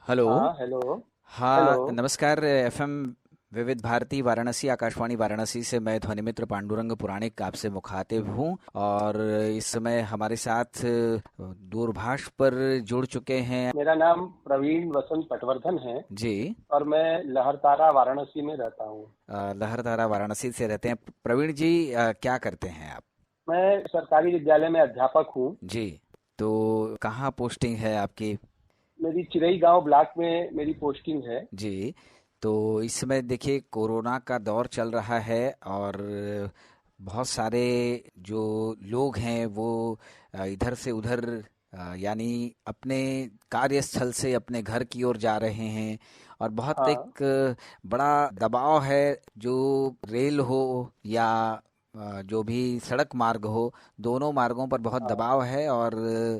Hello. हाँ, hello. Hello. हाँ, नमस्कार। एफएम विविध भारती वाराणसी, आकाशवाणी वाराणसी से मैं ध्वनि मित्र पांडुरंग पुराणिक आपसे मुखातिब हूँ। और इस समय हमारे साथ दूरभाष पर जुड़ चुके हैं। मेरा नाम प्रवीण वसंत पटवर्धन है जी। और मैं लहरतारा वाराणसी में रहता हूँ। लहरधारा वाराणसी से रहते हैं प्रवीण जी। क्या करते हैं आप? मैं सरकारी विद्यालय में अध्यापक हूँ। जी। तो कहाँ पोस्टिंग है आपकी? मेरी चिरई गांव ब्लॉक में मेरी पोस्टिंग है। जी। तो इस समय देखिए कोरोना का दौर चल रहा है और बहुत सारे जो लोग हैं वो इधर से उधर यानी अपने कार्यस्थल से अपने घर की ओर जा रहे हैं। और बहुत हाँ। एक बड़ा दबाव है, जो रेल हो या जो भी सड़क मार्ग हो, दोनों मार्गों पर बहुत हाँ। दबाव है। और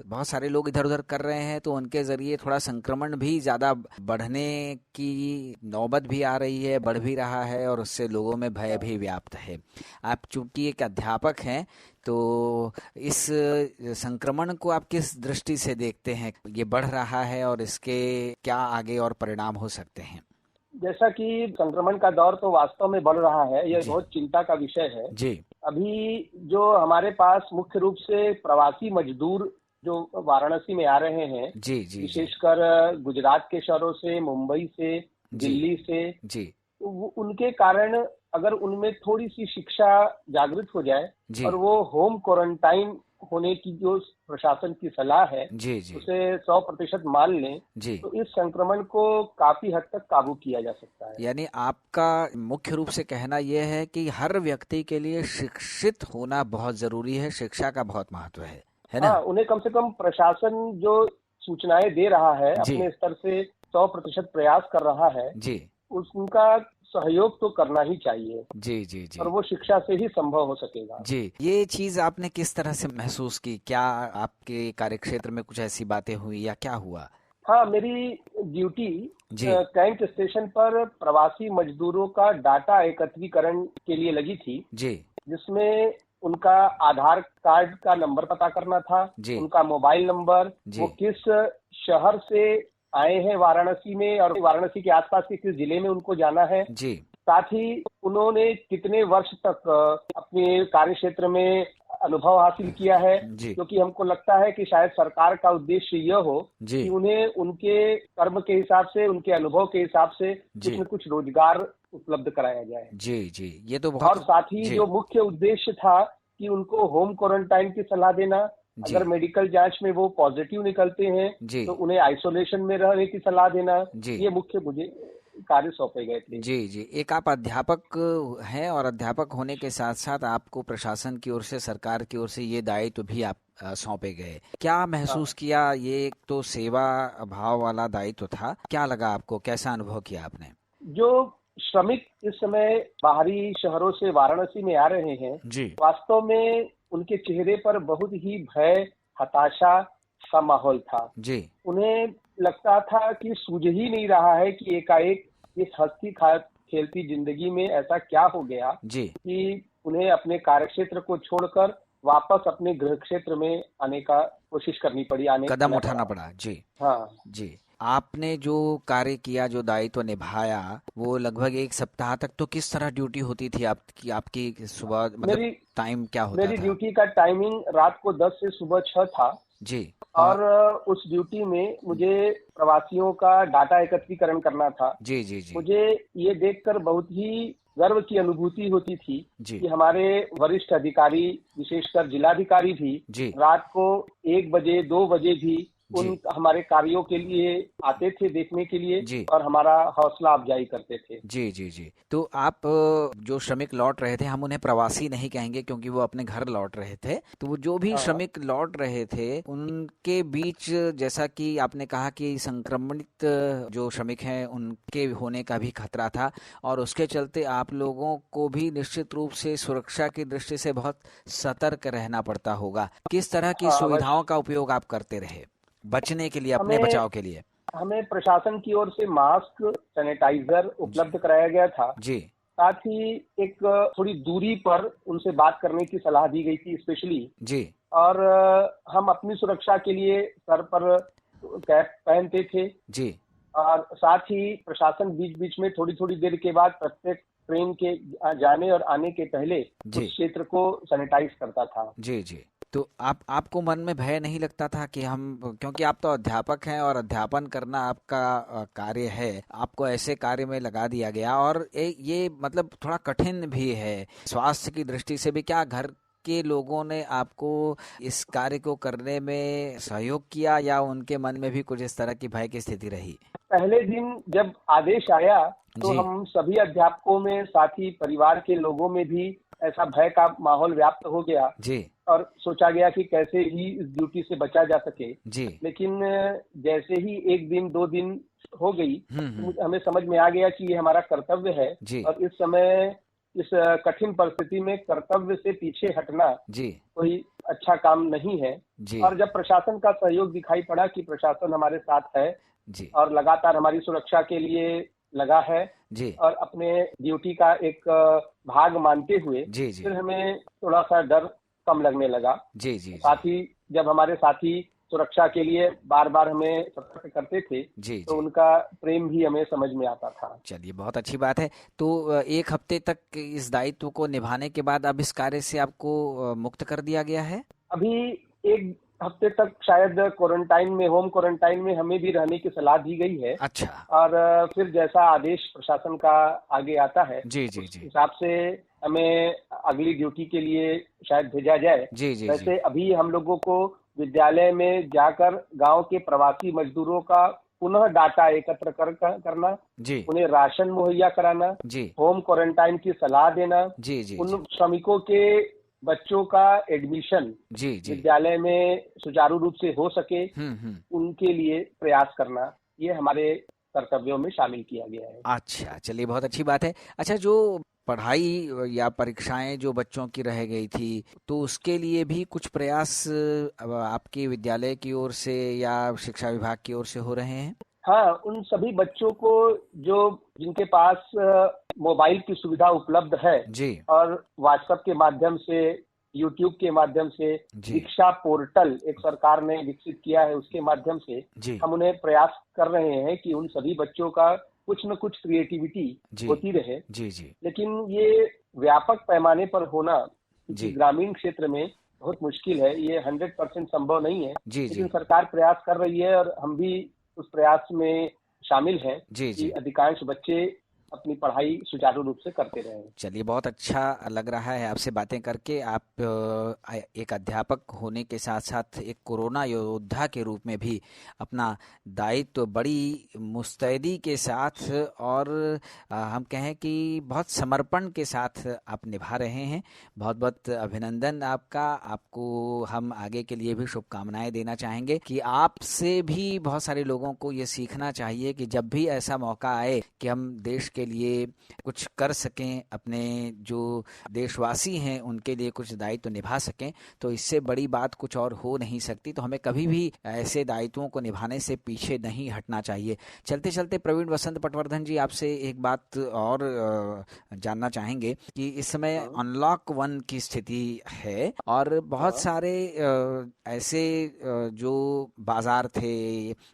बहुत सारे लोग इधर उधर कर रहे हैं, तो उनके ज़रिए थोड़ा संक्रमण भी ज़्यादा बढ़ने की नौबत भी आ रही है, बढ़ भी रहा है, और उससे लोगों में भय हाँ। भी व्याप्त है। आप चूंकि एक अध्यापक हैं, तो इस संक्रमण को आप किस दृष्टि से देखते हैं? ये बढ़ रहा है और इसके क्या आगे और परिणाम हो सकते हैं? जैसा कि संक्रमण का दौर तो वास्तव में बढ़ रहा है, यह जी। बहुत चिंता का विषय है। जी। अभी जो हमारे पास मुख्य रूप से प्रवासी मजदूर जो वाराणसी में आ रहे हैं, जी। जी। जी। विशेषकर गुजरात के शहरों से, मुंबई से, जी। दिल्ली से, जी। तो उनके कारण अगर उनमें थोड़ी सी शिक्षा जागृत हो जाए जी। और वो होम क्वारंटाइन होने की जो प्रशासन की सलाह है जी। जी। उसे 100% मान लें, जी। तो इस संक्रमण को काफी हद तक काबू किया जा सकता है। यानी आपका मुख्य रूप से कहना यह है कि हर व्यक्ति के लिए शिक्षित होना बहुत जरूरी है, शिक्षा का बहुत महत्व है ना? हाँ, उन्हें कम से कम प्रशासन जो सूचनाएं दे रहा है जी। अपने स्तर से 100% प्रयास कर रहा है, जी। उनका सहयोग तो करना ही चाहिए जी। जी। जी। और वो शिक्षा से ही संभव हो सकेगा। जी। ये चीज आपने किस तरह से महसूस की? क्या आपके कार्यक्षेत्र में कुछ ऐसी बातें हुई या क्या हुआ? हाँ, मेरी ड्यूटी जी। कैंट स्टेशन पर प्रवासी मजदूरों का डाटा एकत्रीकरण के लिए लगी थी, जी। जिसमें उनका आधार कार्ड का नंबर पता करना था, जी। उनका मोबाइल नंबर, जी। वो किस शहर से आए हैं वाराणसी में और वाराणसी के आसपास के किस जिले में उनको जाना है। जी। साथ ही उन्होंने कितने वर्ष तक अपने कार्य क्षेत्र में अनुभव हासिल किया है, जी। क्योंकि हमको लगता है कि शायद सरकार का उद्देश्य यह हो जी। कि उन्हें उनके कर्म के हिसाब से, उनके अनुभव के हिसाब से कुछ जी। न कुछ रोजगार उपलब्ध कराया जाए। जी। जी। ये तो और बहुत। साथ ही जी। जो मुख्य उद्देश्य था कि उनको होम क्वारंटाइन की सलाह देना, जी। अगर मेडिकल जांच में वो पॉजिटिव निकलते हैं जी। तो उन्हें आइसोलेशन में रहने की सलाह देना, जी। ये मुख्य मुझे कार्य सौंपे गए थे। जी। जी। एक आप अध्यापक हैं, और अध्यापक होने के साथ साथ आपको प्रशासन की ओर से, सरकार की ओर से ये दायित्व भी आप सौंपे गए। क्या महसूस हाँ, किया? ये एक तो सेवा भाव वाला दायित्व था, क्या लगा आपको? कैसा अनुभव किया आपने? जो श्रमिक इस समय बाहरी शहरों से वाराणसी में आ रहे हैं, जी। वास्तव में उनके चेहरे पर बहुत ही भय, हताशा का माहौल था। जी। उन्हें लगता था कि सूझ ही नहीं रहा है कि एकाएक इस हंसती खेलती जिंदगी में ऐसा क्या हो गया जी। कि उन्हें अपने कार्यक्षेत्र को छोड़कर वापस अपने गृह क्षेत्र में आने का कोशिश करनी पड़ी, कदम आना उठाना पड़ा। पड़ा। जी। हाँ। जी। आपने जो कार्य किया, जो दायित्व निभाया, वो लगभग एक सप्ताह तक तो किस तरह ड्यूटी होती थी आपकी? आपकी सुबह मतलब मेरी टाइम क्या होता मेरी था? ड्यूटी का टाइमिंग रात को 10 से सुबह 6 था। जी। और और उस ड्यूटी में मुझे प्रवासियों का डाटा एकत्रीकरण करना था। जी। जी। जी। मुझे ये देखकर बहुत ही गर्व की अनुभूति होती थी जी। कि हमारे वरिष्ठ अधिकारी, विशेषकर जिलाधिकारी भी जी। रात को 1 बजे 2 बजे भी जी। उन हमारे कार्यों के लिए आते थे देखने के लिए जी। और हमारा हौसला अफजाई करते थे। जी। जी। जी। तो आप जो श्रमिक लौट रहे थे, हम उन्हें प्रवासी नहीं कहेंगे क्योंकि वो अपने घर लौट रहे थे, तो वो जो भी हाँ। श्रमिक लौट रहे थे उनके बीच, जैसा कि आपने कहा कि संक्रमित जो श्रमिक हैं उनके होने का भी खतरा था, और उसके चलते आप लोगों को भी निश्चित रूप से सुरक्षा की दृष्टि से बहुत सतर्क रहना पड़ता होगा। किस तरह की हाँ, सुविधाओं अवश्य। का उपयोग आप करते रहे बचने के लिए, अपने हमें बचाव के लिए? हमें प्रशासन की ओर से मास्क, सैनिटाइजर जी। उपलब्ध कराया गया था। जी। साथ ही एक थोड़ी दूरी पर उनसे बात करने की सलाह दी गई थी स्पेशली। जी। और हम अपनी सुरक्षा के लिए सर पर कैप पहनते थे। जी। और साथ ही प्रशासन बीच बीच में थोड़ी थोड़ी देर के बाद प्रत्येक ट्रेन के जाने और आने के पहले जी उस क्षेत्र को सैनिटाइज करता था। जी जी। तो आपको मन में भय नहीं लगता था कि हम, क्योंकि आप तो अध्यापक हैं और अध्यापन करना आपका कार्य है, आपको ऐसे कार्य में लगा दिया गया और ये मतलब थोड़ा कठिन भी है स्वास्थ्य की दृष्टि से भी, क्या घर के लोगों ने आपको इस कार्य को करने में सहयोग किया या उनके मन में भी कुछ इस तरह की भय की स्थिति रही? पहले दिन जब आदेश आया तो जी हम सभी अध्यापकों में, साथ ही परिवार के लोगों में भी ऐसा भय का माहौल व्याप्त हो गया जी और सोचा गया कि कैसे ही इस ड्यूटी से बचा जा सके। जी। लेकिन जैसे ही एक दिन दो दिन हो गई, हम्म। हमें समझ में आ गया कि ये हमारा कर्तव्य है जी और इस समय इस कठिन परिस्थिति में कर्तव्य से पीछे हटना जी कोई अच्छा काम नहीं है। जी और जब प्रशासन का सहयोग दिखाई पड़ा कि प्रशासन हमारे साथ है जी और लगातार हमारी सुरक्षा के लिए लगा है जी और अपने ड्यूटी का एक भाग मानते हुए, जी जी फिर हमें थोड़ा सा डर कम लगने लगा। जी जी साथ ही जब हमारे साथी सुरक्षा के लिए बार बार हमें सतर्क करते थे जी तो जी। उनका प्रेम भी हमें समझ में आता था। चलिए, बहुत अच्छी बात है। तो एक हफ्ते तक इस दायित्व को निभाने के बाद अब इस कार्य से आपको मुक्त कर दिया गया है? अभी एक हफ्ते तक शायद क्वारंटाइन में, होम क्वारंटाइन में हमें भी रहने की सलाह दी गई है अच्छा। और फिर जैसा आदेश प्रशासन का आगे आता है जी जी उस जी हिसाब से हमें अगली ड्यूटी के लिए शायद भेजा जाए। जी जी जी वैसे अभी हम लोगों को विद्यालय में जाकर गांव के प्रवासी मजदूरों का पुनः डाटा एकत्र करना, जी उन्हें राशन मुहैया कराना, जी होम क्वारंटाइन की सलाह देना, जी जी उन श्रमिकों के बच्चों का एडमिशन जी जी। विद्यालय में सुचारू रूप से हो सके, उनके लिए प्रयास करना, ये हमारे कर्तव्यों में शामिल किया गया है। अच्छा, चलिए, बहुत अच्छी बात है। अच्छा, जो पढ़ाई या परीक्षाएं जो बच्चों की रह गई थी, तो उसके लिए भी कुछ प्रयास आपके विद्यालय की ओर से या शिक्षा विभाग की ओर से हो रहे हैं? हाँ, उन सभी बच्चों को जो जिनके पास मोबाइल की सुविधा उपलब्ध है जी और व्हाट्सएप के माध्यम से, यूट्यूब के माध्यम से, जी दीक्षा पोर्टल एक सरकार ने विकसित किया है, उसके माध्यम से जी हम उन्हें प्रयास कर रहे हैं कि उन सभी बच्चों का कुछ न कुछ क्रिएटिविटी जी होती रहे। जी जी लेकिन ये व्यापक पैमाने पर होना किसी जी ग्रामीण क्षेत्र में बहुत मुश्किल है, ये 100% संभव नहीं है। जी लेकिन जी सरकार प्रयास कर रही है और हम भी उस प्रयास में शामिल हैं जी कि जी। अधिकांश बच्चे अपनी पढ़ाई सुचारू रूप से करते रहें। चलिए, बहुत अच्छा लग रहा है आपसे बातें करके। आप एक अध्यापक होने के साथ साथ एक कोरोना योद्धा के रूप में भी अपना दायित्व बड़ी मुस्तैदी के साथ और हम कहें कि बहुत समर्पण के साथ आप निभा रहे हैं। बहुत बहुत अभिनंदन आपका। आपको हम आगे के लिए भी शुभकामनाएं देना चाहेंगे कि आपसे भी बहुत सारे लोगों को ये सीखना चाहिए कि जब भी ऐसा मौका आए कि हम देश के लिए कुछ कर सकें, अपने जो देशवासी हैं उनके लिए कुछ दायित्व निभा सकें, तो इससे बड़ी बात कुछ और हो नहीं सकती। तो हमें कभी भी ऐसे दायित्वों को निभाने से पीछे नहीं हटना चाहिए। चलते चलते प्रवीण वसंत पटवर्धन जी, आपसे एक बात और जानना चाहेंगे कि इस समय अनलॉक 1 की स्थिति है और बहुत सारे ऐसे जो बाजार थे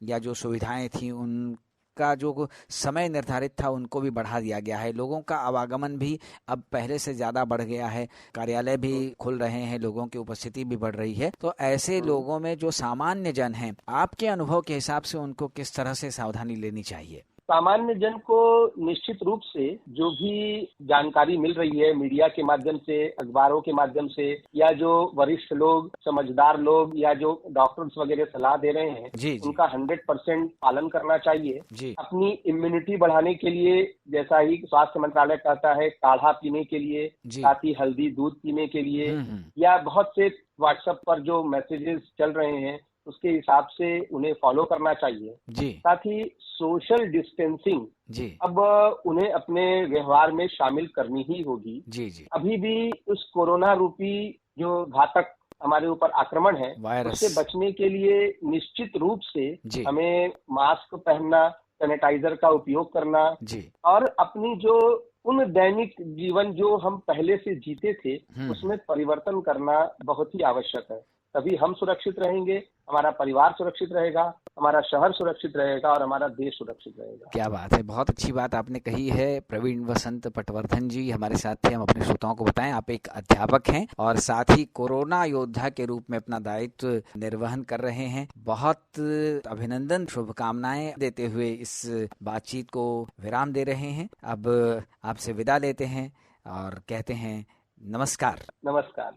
या जो सुविधाएं थी उनका जो समय निर्धारित था उनको भी बढ़ा दिया गया है। लोगों का आवागमन भी अब पहले से ज़्यादा बढ़ गया है, कार्यालय भी खुल रहे हैं, लोगों की उपस्थिति भी बढ़ रही है। तो ऐसे लोगों में जो सामान्य जन हैं, आपके अनुभव के हिसाब से उनको किस तरह से सावधानी लेनी चाहिए? सामान्य जन को निश्चित रूप से जो भी जानकारी मिल रही है मीडिया के माध्यम से, अखबारों के माध्यम से, या जो वरिष्ठ लोग, समझदार लोग या जो डॉक्टर्स वगैरह सलाह दे रहे हैं, जी जी उनका 100% पालन करना चाहिए। जी अपनी इम्यूनिटी बढ़ाने के लिए, जैसा ही स्वास्थ्य मंत्रालय कहता है, काढ़ा पीने के लिए, जी। साथ ही हल्दी दूध पीने के लिए, या बहुत से व्हाट्सएप पर जो मैसेजेस चल रहे हैं उसके हिसाब से उन्हें फॉलो करना चाहिए। जी साथ ही सोशल डिस्टेंसिंग जी अब उन्हें अपने व्यवहार में शामिल करनी ही होगी। जी जी। अभी भी उस कोरोना रूपी जो घातक हमारे ऊपर आक्रमण है, वायरस उससे बचने के लिए निश्चित रूप से जी हमें मास्क पहनना, सैनिटाइजर का उपयोग करना जी और अपनी जो उन दैनिक जीवन जो हम पहले से जीते थे उसमें परिवर्तन करना बहुत ही आवश्यक है। तभी हम सुरक्षित रहेंगे, हमारा परिवार सुरक्षित रहेगा, हमारा शहर सुरक्षित रहेगा और हमारा देश सुरक्षित रहेगा। क्या बात है, बहुत अच्छी बात आपने कही है। प्रवीण वसंत पटवर्धन जी हमारे साथ थे। हम अपने श्रोताओं को बताएं, आप एक अध्यापक हैं और साथ ही कोरोना योद्धा के रूप में अपना दायित्व निर्वहन कर रहे हैं। बहुत अभिनंदन, शुभकामनाएं देते हुए इस बातचीत को विराम दे रहे हैं। अब आपसे विदा लेते हैं और कहते हैं नमस्कार। नमस्कार।